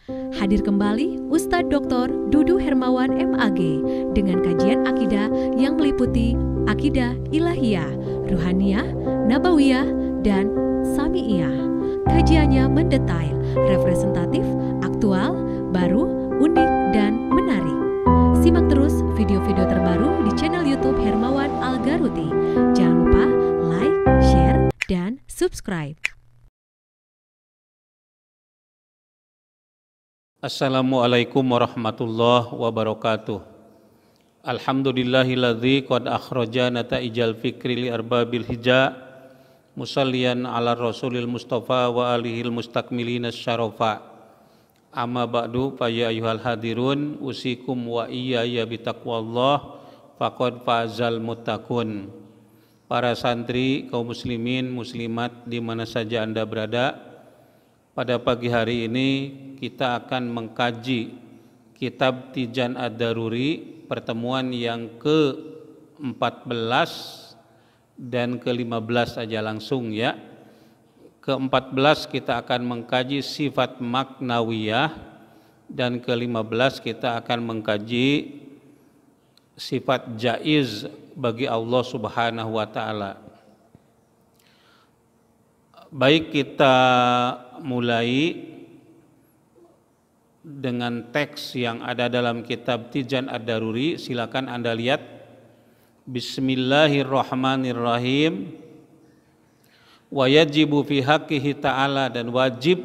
Hadir kembali Ustadz Dr. Dudu Hermawan MAG dengan kajian akidah yang meliputi akidah ilahiyah, ruhaniyah, nabawiyah, dan sami'iyah. Kajiannya mendetail, representatif, aktual, baru, unik, dan menarik. Simak terus video-video terbaru di channel YouTube Hermawan Al-Garuti. Jangan lupa like, share, dan subscribe. Assalamualaikum warahmatullahi wabarakatuh. Alhamdulillahilladzi qad akhrajana ta'ijal fikri li arbabil hija musalliyan ala rasulil mustafa wa alihil mustakmilina syarafa. Amma ba'du fa ya ayyuhal hadirun usikum wa iyaya bitaqwallah faqad fazal muttaqun. Para santri, kaum muslimin, muslimat di mana saja Anda berada, pada pagi hari ini kita akan mengkaji kitab Tijan Ad-Daruri, pertemuan yang ke-14 dan ke-15 aja langsung ya. Ke-14 kita akan mengkaji sifat maknawiyah dan ke-15 kita akan mengkaji sifat jaiz bagi Allah Subhanahu wa taala. Baik, kita mulai dengan teks yang ada dalam kitab Tijan Ad-Daruri. Silakan Anda lihat. Bismillahirrahmanirrahim. Wa yajibu fi haqqihi ta'ala, dan wajib,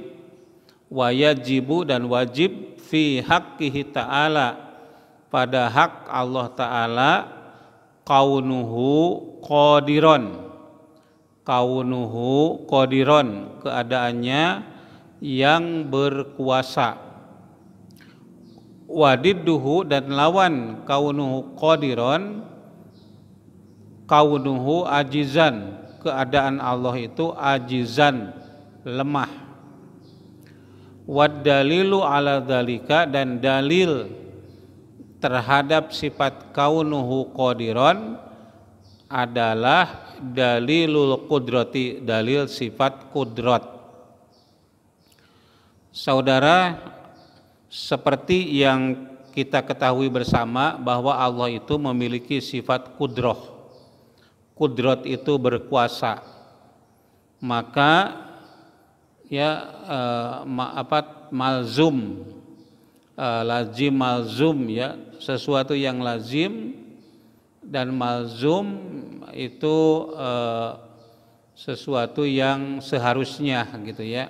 wa yajibu dan wajib fi haqqihi ta'ala, pada hak Allah Ta'ala, kaunuhu qadiron, kaunuhu qadiron, keadaannya yang berkuasa. Wadidduhu, dan lawan kaunuhu qadiron, kaunuhu ajizan, keadaan Allah itu ajizan, lemah. Wad dalilu ala dzalika, dan dalil terhadap sifat kaunuhu qadiron adalah dalilul qudrati, dalil sifat kudrat. Saudara, seperti yang kita ketahui bersama bahwa Allah itu memiliki sifat kudroh. Kudrat itu berkuasa. Maka ya malzum, lazim, malzum ya, sesuatu yang lazim dan malzum itu sesuatu yang seharusnya gitu ya.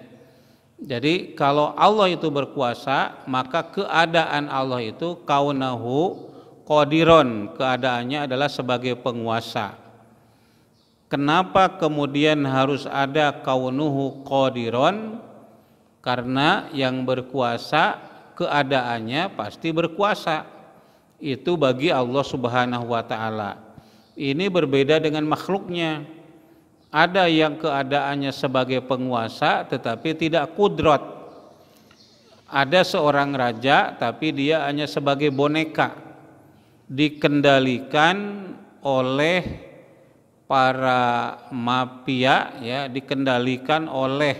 Jadi kalau Allah itu berkuasa, maka keadaan Allah itu kaunahu qadiron, keadaannya adalah sebagai penguasa. Kenapa kemudian harus ada kaunuhu qadiron? Karena yang berkuasa keadaannya pasti berkuasa. Itu bagi Allah Subhanahu wa taala. Ini berbeda dengan makhluknya. Ada yang keadaannya sebagai penguasa tetapi tidak kudrat. Ada seorang raja tapi dia hanya sebagai boneka, dikendalikan oleh para mafia ya, dikendalikan oleh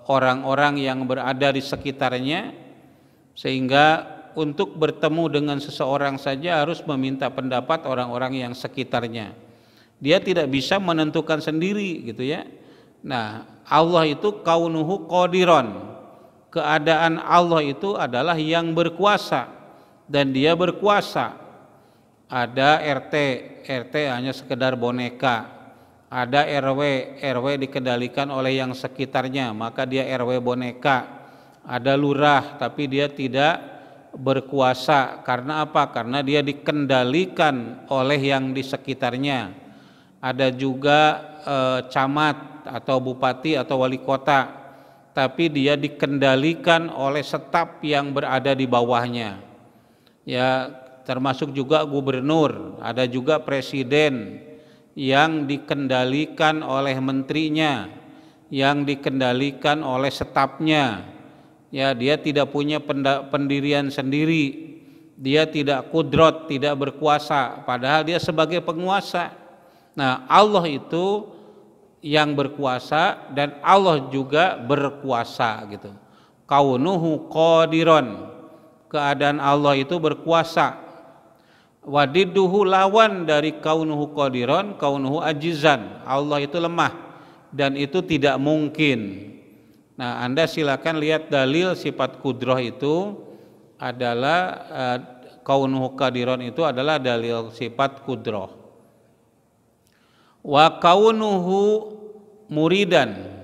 orang-orang yang berada di sekitarnya, sehingga untuk bertemu dengan seseorang saja harus meminta pendapat orang-orang yang sekitarnya. Dia tidak bisa menentukan sendiri gitu ya. Nah, Allah itu kaunuhu qadiron. Keadaan Allah itu adalah yang berkuasa dan dia berkuasa. Ada RT hanya sekedar boneka. Ada RW dikendalikan oleh yang sekitarnya, maka dia RW boneka. Ada lurah tapi dia tidak berkuasa. Karena apa? Karena dia dikendalikan oleh yang di sekitarnya. Ada juga camat atau bupati atau wali kota, tapi dia dikendalikan oleh staf yang berada di bawahnya. Ya, termasuk juga gubernur, ada juga presiden yang dikendalikan oleh menterinya, yang dikendalikan oleh stafnya. Ya, dia tidak punya pendirian sendiri, dia tidak kudrat, tidak berkuasa, padahal dia sebagai penguasa. Nah, Allah itu yang berkuasa dan Allah juga berkuasa gitu. kaunuhu qadiron, keadaan Allah itu berkuasa. Wadidduhu, lawan dari kaunuhu qadiron, kaunuhu ajizan, Allah itu lemah dan itu tidak mungkin. Nah, Anda silakan lihat dalil sifat kudrah itu adalah kaunuhu qadiron itu adalah dalil sifat kudrah. Wa kaunuhu muridan,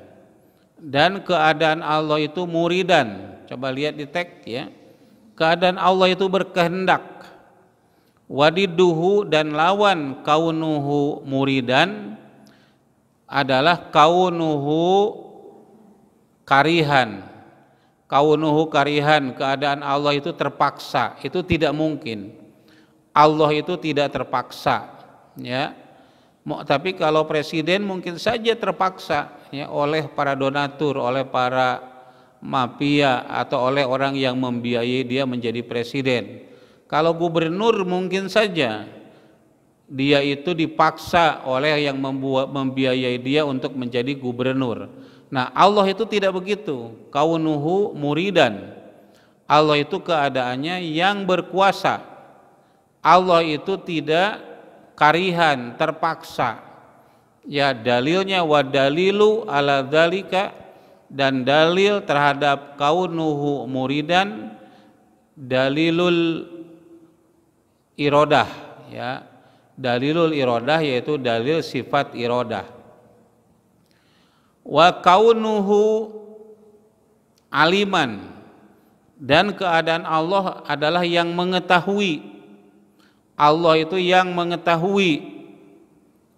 dan keadaan Allah itu muridan. Coba lihat di teks ya. Keadaan Allah itu berkehendak. Wadiduhu, dan lawan kaunuhu muridan adalah kaunuhu karihan. Kaunuhu karihan, keadaan Allah itu terpaksa. Itu tidak mungkin. Allah itu tidak terpaksa, ya. Tapi kalau presiden mungkin saja terpaksa, ya, oleh para donatur, oleh para mafia atau oleh orang yang membiayai dia menjadi presiden. Kalau gubernur mungkin saja dia itu dipaksa oleh yang membiayai dia untuk menjadi gubernur. Nah, Allah itu tidak begitu. Kaunuhu muridan, Allah itu keadaannya yang berkuasa. Allah itu tidak karihan, terpaksa. Ya, dalilnya wa dalilu ala dzalika, dan dalil terhadap kaunuhu muridan dalilul iradah, ya. Dalilul iradah yaitu dalil sifat iradah. Wa kaunuhu aliman, dan keadaan Allah adalah yang mengetahui. Allah itu yang mengetahui,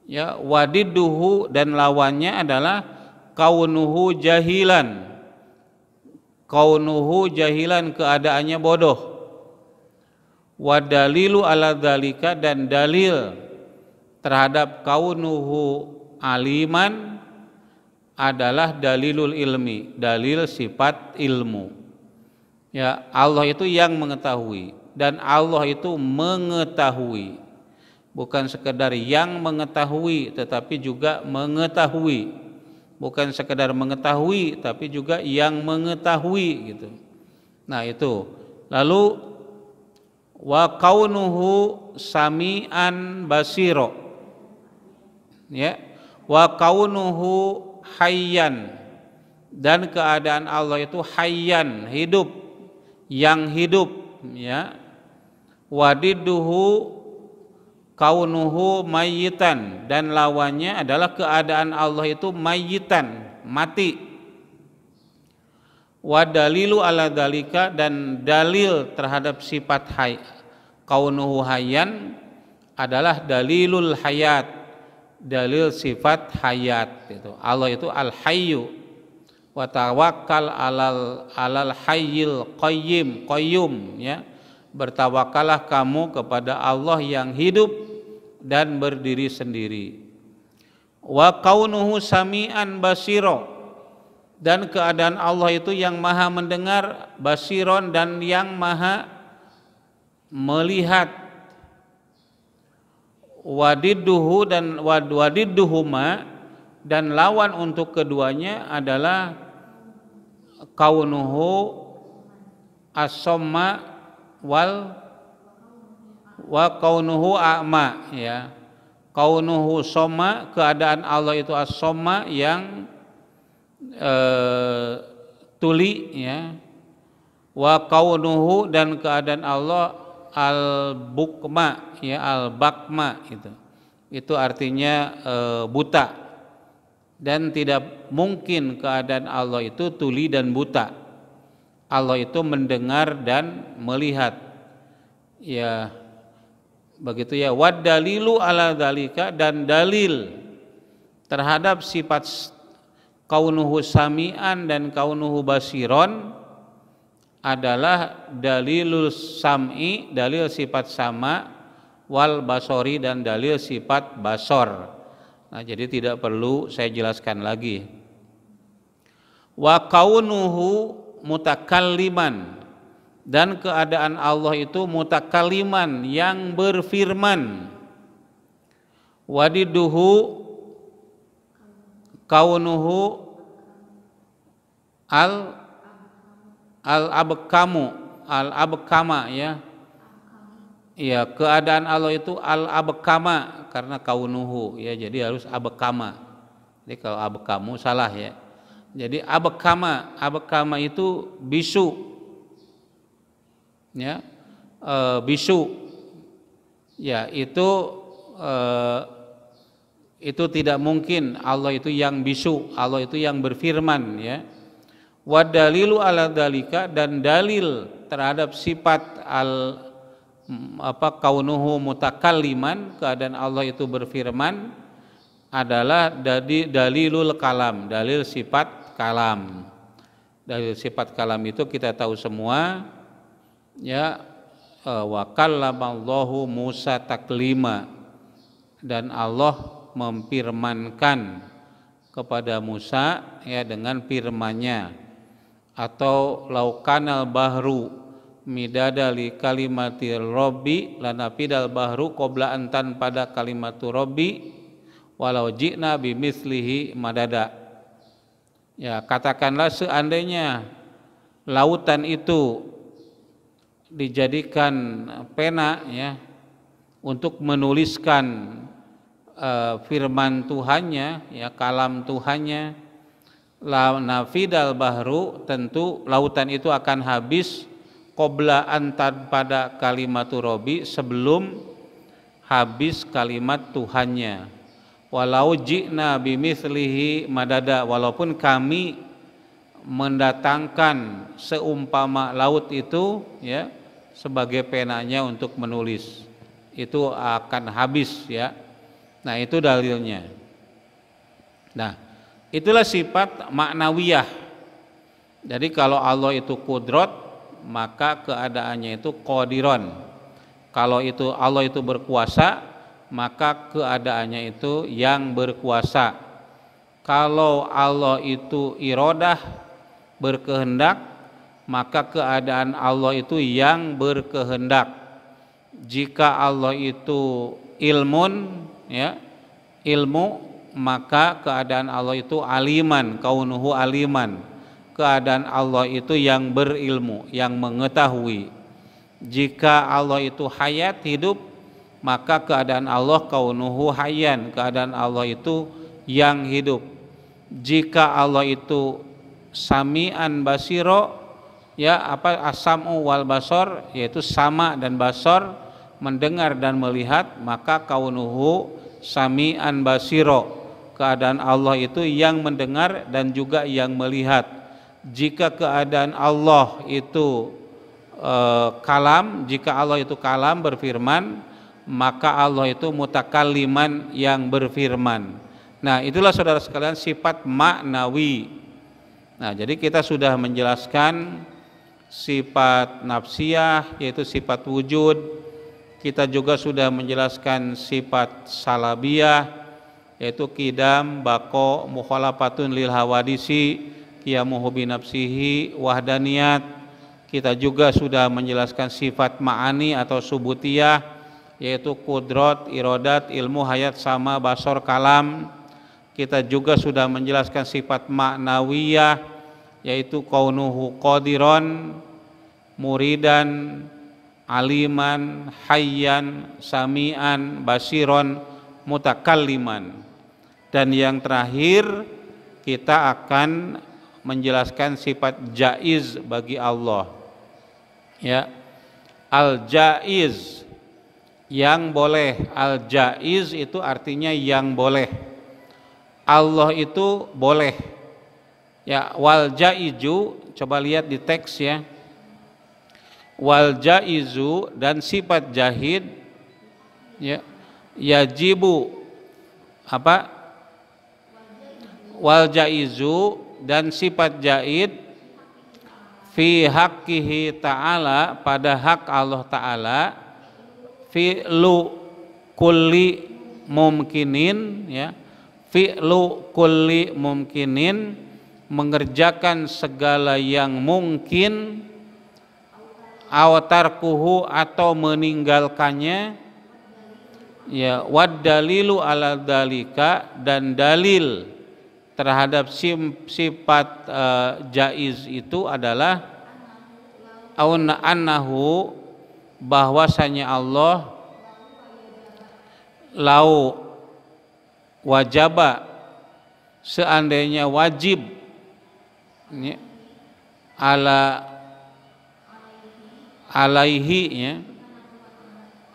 ya. Wadidduhu, dan lawannya adalah kaunuhu jahilan. Kaunuhu jahilan, keadaannya bodoh. Wadalilu ala dzalika, dan dalil terhadap kaunuhu aliman adalah dalilul ilmi, dalil sifat ilmu. Ya, Allah itu yang mengetahui, dan Allah itu mengetahui. Bukan sekedar yang mengetahui, tetapi juga mengetahui. Bukan sekedar mengetahui, tapi juga yang mengetahui, gitu. Nah, itu. Lalu wa kaunuhu sami'an basiro, ya. Wa kaunuhu hayyan, dan keadaan Allah itu hayyan, hidup, yang hidup, ya. Wadidduhu kaunuhu mayyitan, dan lawannya adalah keadaan Allah itu mayyitan, mati. Wa dalilu ala dalika, dan dalil terhadap sifat kaunuhu hayyan adalah dalilul hayat, dalil sifat hayat. Itu Allah itu al hayyu, wa tawakkal alal hayyil qayyum, ya. Bertawakallah kamu kepada Allah yang hidup dan berdiri sendiri. Wa kaunuhu sami'an basiro, dan keadaan Allah itu yang maha mendengar, basiron, dan yang maha melihat. Wadidduhu, dan wadidduhuma, dan lawan untuk keduanya adalah kaunuhu as-somma wa kaunuhu a'ma, ya. Kaunuhu somma, keadaan Allah itu as-somma, yang tuli, ya. Wa kaunuhu, dan keadaan Allah al-bukma, ya, al-bakma, itu artinya buta, dan tidak mungkin keadaan Allah itu tuli dan buta. Allah itu mendengar dan melihat, ya, begitu, ya. Wad dalilu ala dzalika, dan dalil terhadap sifat kaunuhu sami'an dan kaunuhu basiron adalah dalilul sam'i, dalil sifat sama, wal basori, dan dalil sifat basor. Nah, jadi tidak perlu saya jelaskan lagi. Wa kaunuhu mutakalliman, dan keadaan Allah itu mutakalliman, yang berfirman. Wadiduhu kaunuhu al-abkama ya. Ya, keadaan Allah itu al-abkama karena kaunuhu ya, jadi harus abkama. Jadi kalau abkamu salah ya. Jadi abkama itu bisu. Ya. Bisu. Ya, itu tidak mungkin Allah itu yang bisu, Allah itu yang berfirman ya. Wa dalilu ala dalika, dan dalil terhadap sifat kaunuhu mutakalliman, keadaan Allah itu berfirman, adalah dalilul kalam, dalil sifat kalam. Dalil sifat kalam itu kita tahu semua ya, wa kallamallahu Musa taklima, dan Allah memfirmankan kepada Musa ya dengan firman-Nya. Atau laukanal bahru midada li kalimati rabbi lanafidal bahru qabla antan pada kalimatu rabbi walau ji'na bimislihi madada. Ya, katakanlah seandainya lautan itu dijadikan pena ya untuk menuliskan firman Tuhannya ya, kalam Tuhannya, la nafidal bahru, tentu lautan itu akan habis qabla antan pada kalimatu rabbi, sebelum habis kalimat Tuhannya. Walau ji'na bimithlihi madada, walaupun kami mendatangkan seumpama laut itu ya sebagai penanya untuk menulis, itu akan habis ya. Nah, itu dalilnya. Nah, itulah sifat maknawiyah. Jadi kalau Allah itu kudrat, maka keadaannya itu qadiron. Kalau itu Allah itu berkuasa, maka keadaannya itu yang berkuasa. Kalau Allah itu iradah, berkehendak, maka keadaan Allah itu yang berkehendak. Jika Allah itu ilmun ya, ilmu, maka keadaan Allah itu aliman, kaunuhu aliman, keadaan Allah itu yang berilmu, yang mengetahui. Jika Allah itu hayat, hidup, maka keadaan Allah kaunuhu hayyan, keadaan Allah itu yang hidup. Jika Allah itu sami'an basiro ya, as-sam'u wal basor, yaitu sama dan basor, mendengar dan melihat, maka kaunuhu sami'an basiro, keadaan Allah itu yang mendengar dan juga yang melihat. Jika keadaan Allah itu kalam, jika Allah itu kalam, berfirman, maka Allah itu mutakalliman, yang berfirman. Nah, itulah saudara sekalian sifat maknawi. Nah, jadi kita sudah menjelaskan sifat nafsiyah, yaitu sifat wujud. Kita juga sudah menjelaskan sifat salabiyah, yaitu qidam, baqo, mukhalafatun lil hawadisi, qiyamuhu bi nafsihi, wahdaniyat. Kita juga sudah menjelaskan sifat ma'ani atau subutiyah, yaitu kudrat, iradat, ilmu, hayat, sama, basor, kalam. Kita juga sudah menjelaskan sifat maknawiyah, yaitu kaunuhu qadiron, muridan, aliman, hayyan, sami'an, basiron, mutakalliman. Dan yang terakhir kita akan menjelaskan sifat jaiz bagi Allah ya, al-jaiz, yang boleh. Al-jaiz itu artinya yang boleh. Allah itu boleh ya. Wal jaizu, coba lihat di teks ya, wal jaizu, dan sifat jahid ya, yajibu apa, wal jaizu, dan sifat jaid fi haqqihi ta'ala, pada hak Allah Ta'ala, fi'lu kulli mumkinin ya, fi'lu kulli mumkinin, mengerjakan segala yang mungkin, awatarkuhu, atau meninggalkannya ya, wad dalilu ala dalika, dan dalil terhadap sifat jaiz itu adalah annahu bahwasanya Allah lau wajaba seandainya wajib ya,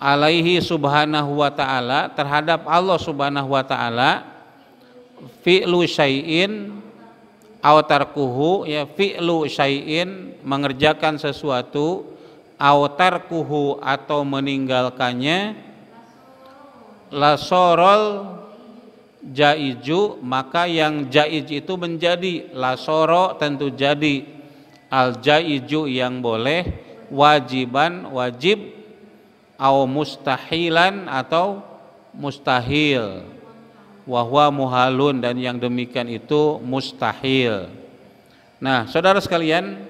alaihi subhanahu wa ta'ala terhadap Allah subhanahu wa ta'ala fi'lu syai'in aw tarkuhu ya fi'lu syai'in mengerjakan sesuatu aw tarkuhu atau meninggalkannya la sorol jaiju maka yang jaiz itu menjadi la soro tentu jadi al jaiju yang boleh wajiban wajib au mustahilan atau mustahil wahwa muhalun dan yang demikian itu mustahil. Nah saudara sekalian,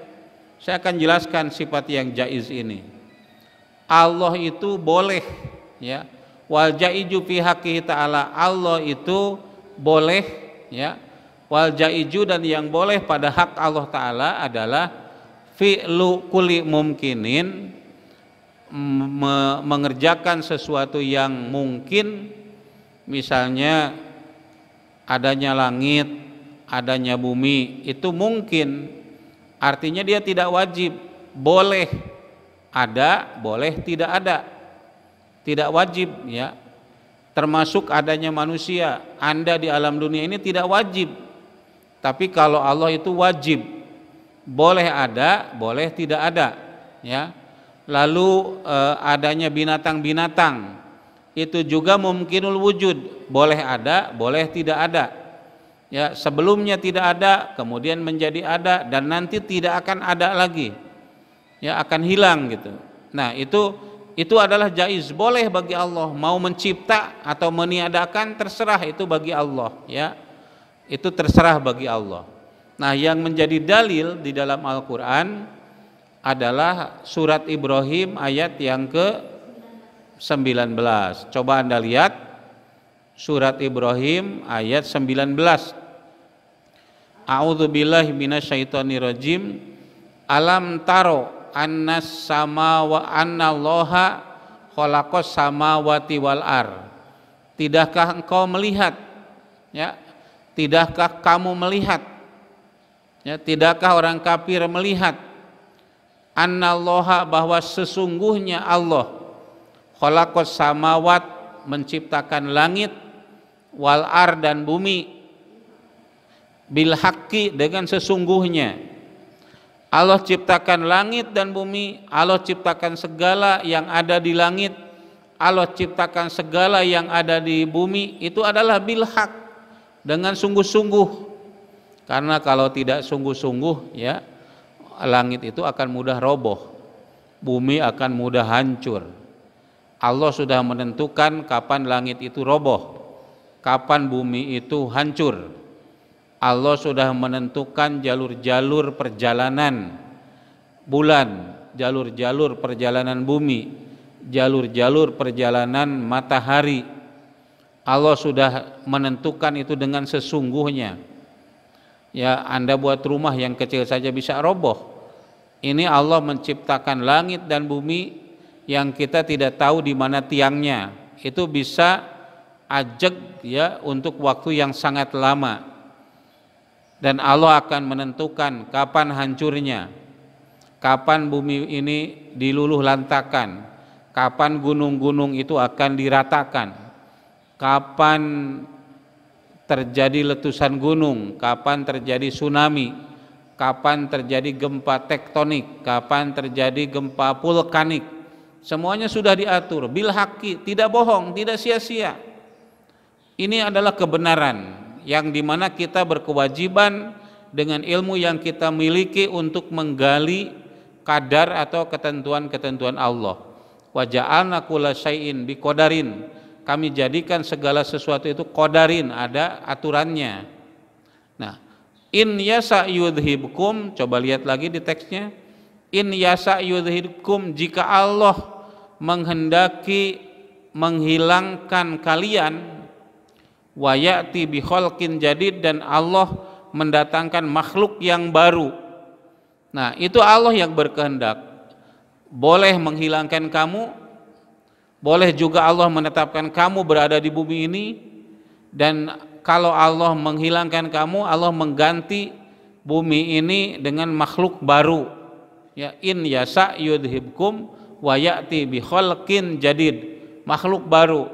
saya akan jelaskan sifat yang jaiz ini. Allah itu boleh ya, wal jaiju fi haqqihi ta'ala, Allah itu boleh ya, wal jaiju dan yang boleh pada hak Allah Ta'ala adalah fi'lu kulli mumkinin, mengerjakan sesuatu yang mungkin, misalnya adanya langit, adanya bumi, itu mungkin, artinya dia tidak wajib, boleh ada, boleh tidak ada, tidak wajib ya. Termasuk adanya manusia, Anda di alam dunia ini tidak wajib, tapi kalau Allah itu wajib, boleh ada, boleh tidak ada ya. Lalu adanya binatang-binatang itu juga mungkinul wujud, boleh ada, boleh tidak ada ya. Sebelumnya tidak ada, kemudian menjadi ada, dan nanti tidak akan ada lagi ya, akan hilang gitu. Nah itu adalah jaiz, boleh bagi Allah, mau mencipta atau meniadakan terserah, itu bagi Allah ya, itu terserah bagi Allah. Nah yang menjadi dalil di dalam Al-Quran adalah surat Ibrahim ayat yang ke-19. Coba Anda lihat surat Ibrahim ayat 19. A'udzubillahi minasyaitonirrajim. Alam taro annas samawa annallaha khalaqas samawati wal ar. Tidakkah engkau melihat ya? Tidakkah kamu melihat ya? Tidakkah orang kafir melihat annallaha bahwa sesungguhnya Allah khalaqas samawat menciptakan langit wal ar dan bumi bil haqqi dengan sesungguhnya. Allah ciptakan langit dan bumi, Allah ciptakan segala yang ada di langit, Allah ciptakan segala yang ada di bumi, itu adalah bil haq, dengan sungguh-sungguh. Karena kalau tidak sungguh-sungguh ya, langit itu akan mudah roboh, bumi akan mudah hancur. Allah sudah menentukan kapan langit itu roboh, kapan bumi itu hancur. Allah sudah menentukan jalur-jalur perjalanan bulan, jalur-jalur perjalanan bumi, jalur-jalur perjalanan matahari. Allah sudah menentukan itu dengan sesungguhnya. Ya, Anda buat rumah yang kecil saja bisa roboh. Ini Allah menciptakan langit dan bumi yang kita tidak tahu di mana tiangnya. Itu bisa ajeg ya untuk waktu yang sangat lama. Dan Allah akan menentukan kapan hancurnya, kapan bumi ini diluluh lantakan, kapan gunung-gunung itu akan diratakan, kapan terjadi letusan gunung, kapan terjadi tsunami, kapan terjadi gempa tektonik, kapan terjadi gempa vulkanik. Semuanya sudah diatur bil haqqi, tidak bohong, tidak sia-sia. Ini adalah kebenaran yang dimana kita berkewajiban dengan ilmu yang kita miliki untuk menggali kadar atau ketentuan-ketentuan Allah. Wa ja'alna kulla syai'in biqadarin. Kami jadikan segala sesuatu itu qadarin, ada aturannya. Nah, in yasa yudhibkum, coba lihat lagi di teksnya. In yasa yudhibkum, jika Allah menghendaki menghilangkan kalian, wa ya'ti bi khalqin jadid, dan Allah mendatangkan makhluk yang baru. Nah, itu Allah yang berkehendak. boleh menghilangkan kamu, boleh juga Allah menetapkan kamu berada di bumi ini, dan kalau Allah menghilangkan kamu, Allah mengganti bumi ini dengan makhluk baru. Ya, in yasa yudhibkum wa ya'ti bi khalqin jadid, makhluk baru.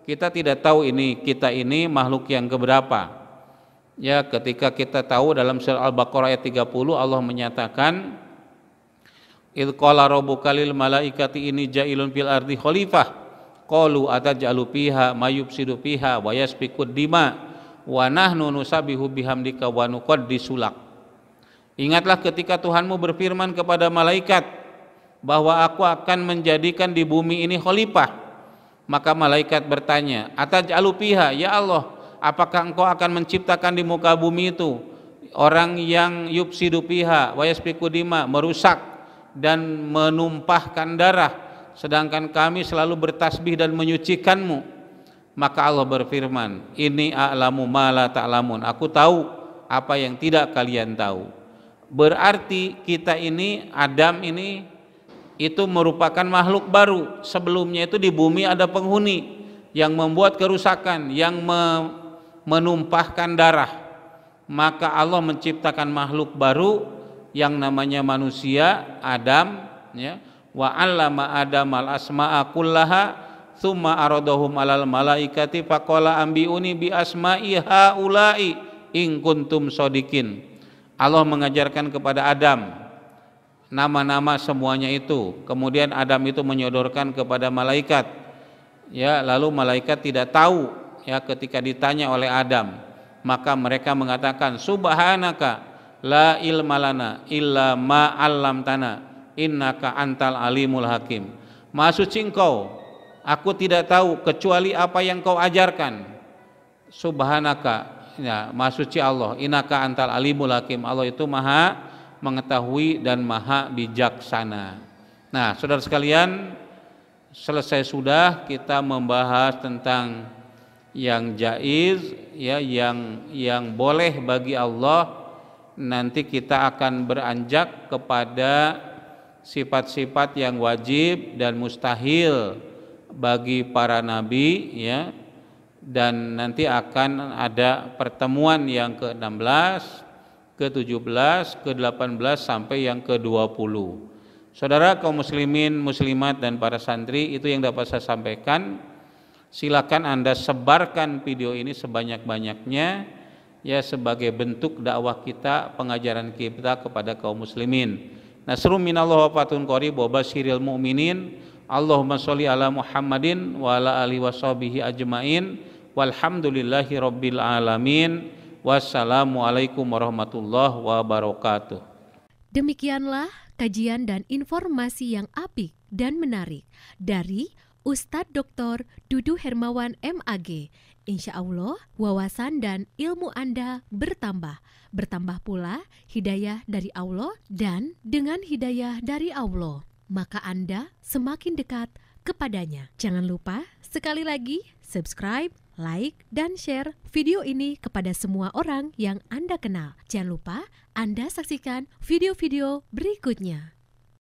Kita tidak tahu kita ini makhluk yang keberapa. Ya, ketika kita tahu dalam surah Al-Baqarah ayat 30 Allah menyatakan, idz qala rabbuka lil malaikati inni ja'ilun fil ardi khalifah qalu ataj'alu fiha mayufsidu fiha wa yasfikud dima wa nahnu nusabbihu bihamdika wa nuqaddisu lak. Ingatlah ketika Tuhanmu berfirman kepada malaikat bahwa aku akan menjadikan di bumi ini khalifah. Maka malaikat bertanya, ataj'alu fiha, ya Allah, apakah engkau akan menciptakan di muka bumi itu orang yang yufsidu fiha wa yasfiku dima, merusak dan menumpahkan darah, sedangkan kami selalu bertasbih dan menyucikanmu? Maka Allah berfirman, ini a'lamu ma la ta'lamun, aku tahu apa yang tidak kalian tahu. Berarti kita ini, Adam ini, itu merupakan makhluk baru. Sebelumnya itu di bumi ada penghuni yang membuat kerusakan, yang menumpahkan darah. Maka Allah menciptakan makhluk baru yang namanya manusia, Adam, ya. Wa 'allama Adamal asma'a kullaha tsumma aradahum 'alal malaikati faqala ambiuni bi asma'i haula'i in kuntum shodiqin. Allah mengajarkan kepada Adam nama-nama semuanya itu. Kemudian Adam itu menyodorkan kepada malaikat. Ya, lalu malaikat tidak tahu, ya, ketika ditanya oleh Adam, maka mereka mengatakan, subhanaka la ilma lana illa ma 'allamtana innaka antal alimul hakim. Maha suci engkau, aku tidak tahu kecuali apa yang kau ajarkan. Subhanaka, ya, maha suci Allah, innaka antal alimul hakim, Allah itu maha mengetahui dan maha bijaksana. Nah, saudara sekalian, selesai sudah kita membahas tentang yang jaiz, ya, yang boleh bagi Allah. Nanti kita akan beranjak kepada sifat-sifat yang wajib dan mustahil bagi para nabi, ya. Dan nanti akan ada pertemuan yang ke-16, ke-17, ke-18 sampai yang ke-20. Saudara kaum muslimin, muslimat dan para santri, itu yang dapat saya sampaikan. Silakan Anda sebarkan video ini sebanyak-banyaknya, ya, sebagai bentuk dakwah kita, pengajaran kita kepada kaum muslimin. Nasrun minallah wa fatun qarib wa basyiril mu'minin. Allahumma sholli ala Muhammadin wa ala alihi washabihi ajmain. Walhamdulillahi rabbil alamin. Wassalamualaikum warahmatullahi wabarakatuh. Demikianlah kajian dan informasi yang apik dan menarik dari Ustadz Dr. Dudu Hermawan MAG. Insya Allah wawasan dan ilmu Anda bertambah. Bertambah pula hidayah dari Allah, dan dengan hidayah dari Allah, maka Anda semakin dekat kepadanya. Jangan lupa sekali lagi subscribe, like, dan share video ini kepada semua orang yang Anda kenal. Jangan lupa Anda saksikan video-video berikutnya.